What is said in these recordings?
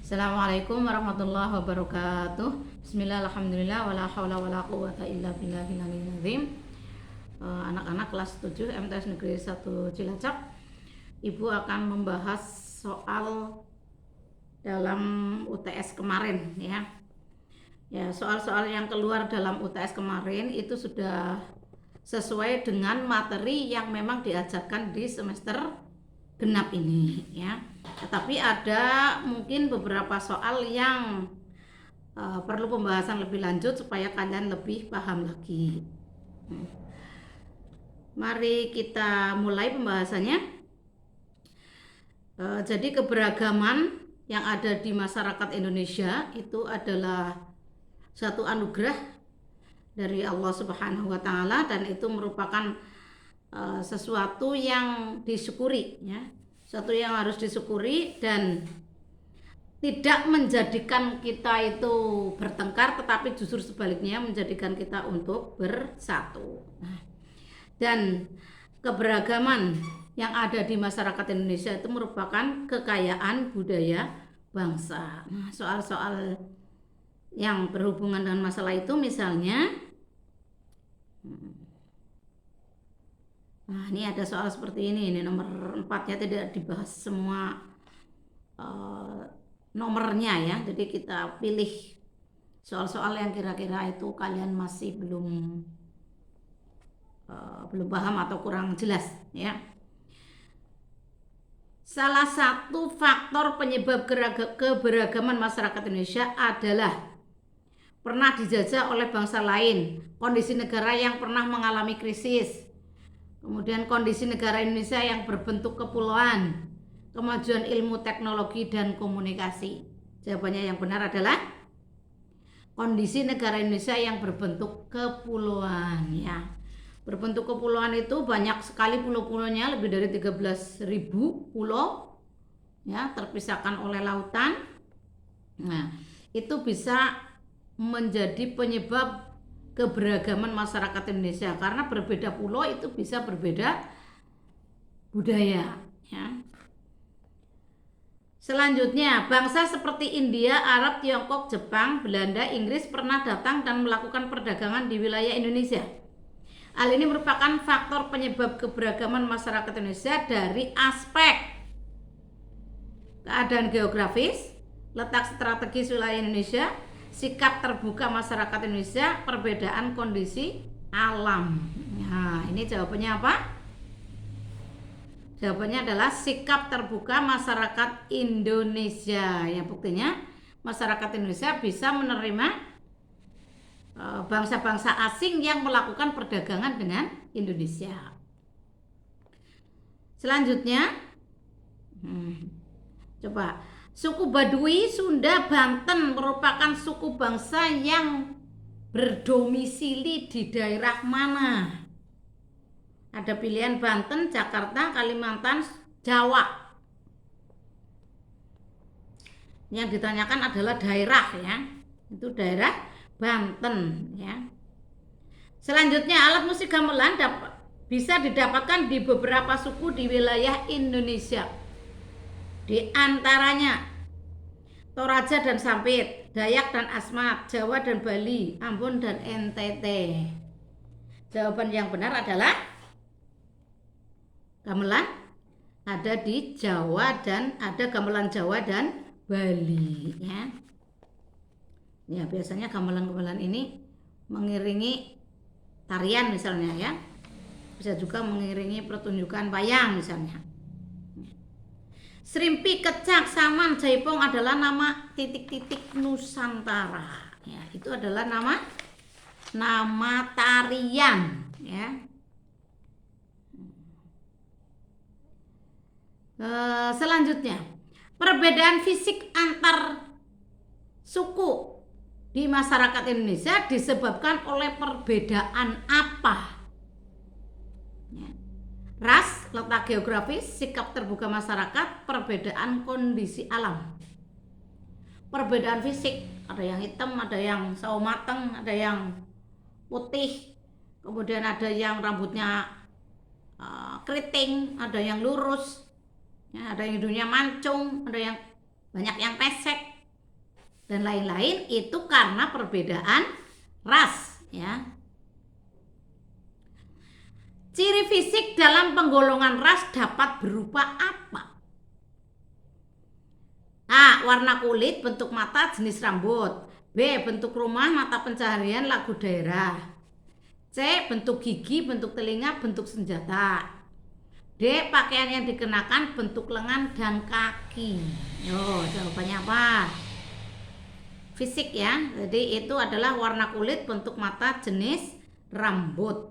Assalamualaikum warahmatullahi wabarakatuh. Bismillah, alhamdulillah, wala haula wala quwata illa billahil aliyyil azim. Anak-anak kelas 7 MTS Negeri 1 Cilacap, Ibu akan membahas soal dalam UTS kemarin ya. Ya, soal-soal yang keluar dalam UTS kemarin itu sudah sesuai dengan materi yang memang diajarkan di semester genap ini ya. Tetapi ada mungkin beberapa soal yang perlu pembahasan lebih lanjut supaya kalian lebih paham lagi. Mari kita mulai pembahasannya. Jadi keberagaman yang ada di masyarakat Indonesia itu adalah satu anugerah dari Allah Subhanahu wa taala, dan itu merupakan sesuatu yang disyukuri ya. Sesuatu yang harus disyukuri dan tidak menjadikan kita itu bertengkar, tetapi justru sebaliknya menjadikan kita untuk bersatu. Dan keberagaman yang ada di masyarakat Indonesia itu merupakan kekayaan budaya bangsa. Nah, soal-soal yang berhubungan dengan masalah itu misalnya, nah ini ada soal seperti ini nomor 4-nya tidak dibahas semua nomornya ya. Jadi kita pilih soal-soal yang kira-kira itu kalian masih belum paham atau kurang jelas ya. Salah satu faktor penyebab keberagaman masyarakat Indonesia adalah pernah dijajah oleh bangsa lain, kondisi negara yang pernah mengalami krisis, kemudian kondisi negara Indonesia yang berbentuk kepulauan, kemajuan ilmu teknologi dan komunikasi. Jawabannya yang benar adalah kondisi negara Indonesia yang berbentuk kepulauan ya. Berbentuk kepulauan itu banyak sekali pulau-pulaunya, lebih dari 13.000 pulau ya, terpisahkan oleh lautan. Nah, itu bisa menjadi penyebab keberagaman masyarakat Indonesia karena berbeda pulau itu bisa berbeda budaya ya. Selanjutnya, bangsa seperti India, Arab, Tiongkok, Jepang, Belanda, Inggris pernah datang dan melakukan perdagangan di wilayah Indonesia. Hal ini merupakan faktor penyebab keberagaman masyarakat Indonesia dari aspek keadaan geografis, letak strategis wilayah Indonesia, sikap terbuka masyarakat Indonesia, perbedaan kondisi alam. Nah, ini jawabannya apa? Jawabannya adalah sikap terbuka masyarakat Indonesia. Ya, buktinya masyarakat Indonesia bisa menerima bangsa-bangsa asing yang melakukan perdagangan dengan Indonesia. Selanjutnya, coba, suku Baduy, Sunda, Banten merupakan suku bangsa yang berdomisili di daerah mana? Ada pilihan Banten, Jakarta, Kalimantan, Jawa. Yang ditanyakan adalah daerah ya. Itu daerah Banten ya. Selanjutnya, alat musik gamelan bisa didapatkan di beberapa suku di wilayah Indonesia. Di antaranya Toraja dan Sampit, Dayak dan Asmat, Jawa dan Bali, Ambon dan NTT. Jawaban yang benar adalah gamelan ada di Jawa dan ada gamelan Jawa dan Bali ya. Ya, biasanya gamelan-gamelan ini mengiringi tarian misalnya ya. Bisa juga mengiringi pertunjukan wayang misalnya. Serimpi, Kecak, Saman, Jaipong adalah nama titik-titik Nusantara. Ya, itu adalah nama tarian ya. Selanjutnya, perbedaan fisik antar suku di masyarakat Indonesia disebabkan oleh perbedaan apa? Ya. Ras, letak geografis, sikap terbuka masyarakat, perbedaan kondisi alam. Perbedaan fisik, ada yang hitam, ada yang sawo mateng, ada yang putih, kemudian ada yang rambutnya keriting, ada yang lurus, ya, ada yang hidungnya mancung, ada yang banyak yang pesek. dan lain-lain itu karena perbedaan ras, ya. Ciri fisik dalam penggolongan ras dapat berupa apa? A. Warna kulit, bentuk mata, jenis rambut. B. Bentuk rumah, mata pencaharian, lagu daerah. C. Bentuk gigi, bentuk telinga, bentuk senjata. D. Pakaian yang dikenakan, bentuk lengan dan kaki. Yo, jawabannya apa? Fisik, ya. Jadi itu adalah warna kulit, bentuk mata, jenis rambut.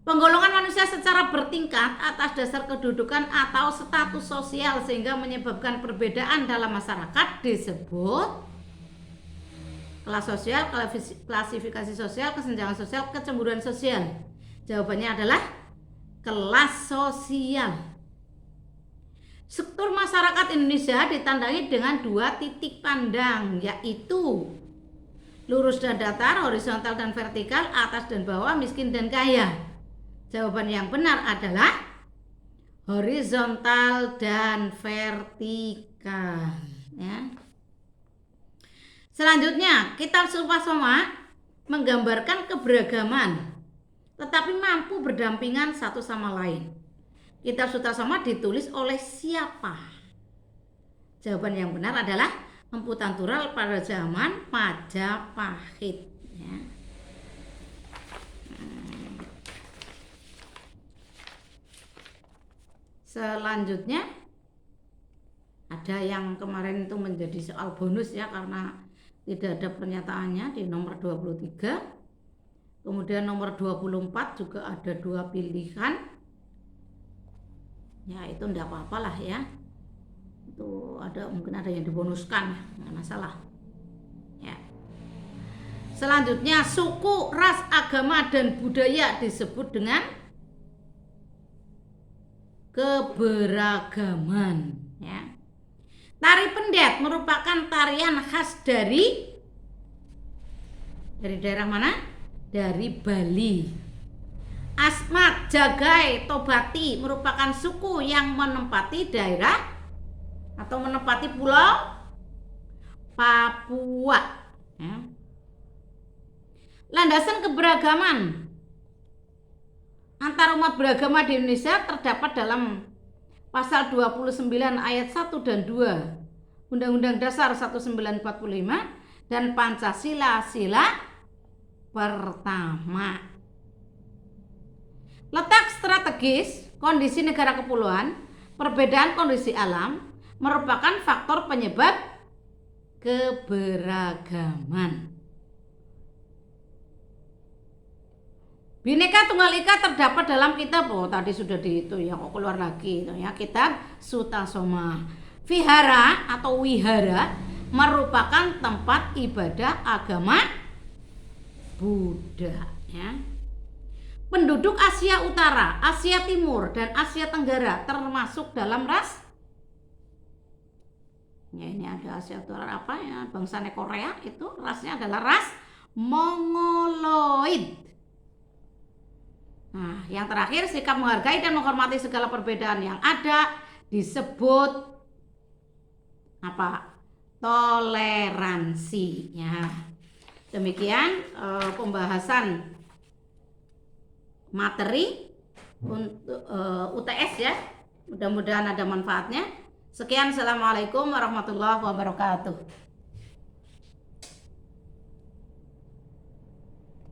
Penggolongan manusia secara bertingkat atas dasar kedudukan atau status sosial sehingga menyebabkan perbedaan dalam masyarakat disebut kelas sosial, klasifikasi sosial, kesenjangan sosial, kecemburuan sosial. Jawabannya adalah kelas sosial. Struktur masyarakat Indonesia ditandai dengan 2 titik pandang, yaitu lurus dan datar, horizontal dan vertikal, atas dan bawah, miskin dan kaya. Jawaban yang benar adalah horizontal dan vertikal, ya. Selanjutnya, kitab Sutasoma menggambarkan keberagaman tetapi mampu berdampingan satu sama lain. Kitab Sutasoma ditulis oleh siapa? Jawaban yang benar adalah Empu Tantural pada zaman Majapahit, ya. Selanjutnya ada yang kemarin itu menjadi soal bonus, ya, karena tidak ada pernyataannya di nomor 23. Kemudian nomor 24 juga ada 2 pilihan. Ya, itu enggak apa-apalah, ya. Itu mungkin ada yang dibonuskan, enggak masalah. Ya. Selanjutnya, suku, ras, agama dan budaya disebut dengan keberagaman, ya. Tari pendet merupakan tarian khas dari daerah mana? Dari Bali. Asmat, Jagai, Tobati merupakan suku yang menempati daerah atau menempati pulau Papua, ya. Landasan keberagaman antar umat beragama di Indonesia terdapat dalam pasal 29 ayat 1 dan 2 Undang-Undang Dasar 1945 dan Pancasila sila pertama. Letak strategis, kondisi negara kepulauan, perbedaan kondisi alam merupakan faktor penyebab keberagaman. Bhinneka Tunggal Ika terdapat dalam kitab, tadi sudah dihitung, ya, kok keluar lagi itu, ya, kitab Sutasoma. Vihara atau wihara merupakan tempat ibadah agama Buddha, ya. Penduduk Asia Utara, Asia Timur dan Asia Tenggara termasuk dalam ras, ya, ini ada Asia Utara apa, ya, bangsanya Korea, itu rasnya adalah ras Mongoloid. Nah, yang terakhir, sikap menghargai dan menghormati segala perbedaan yang ada disebut apa? Toleransi, ya. Demikian pembahasan materi untuk UTS, ya. Mudah-mudahan ada manfaatnya. Sekian, assalamualaikum warahmatullahi wabarakatuh.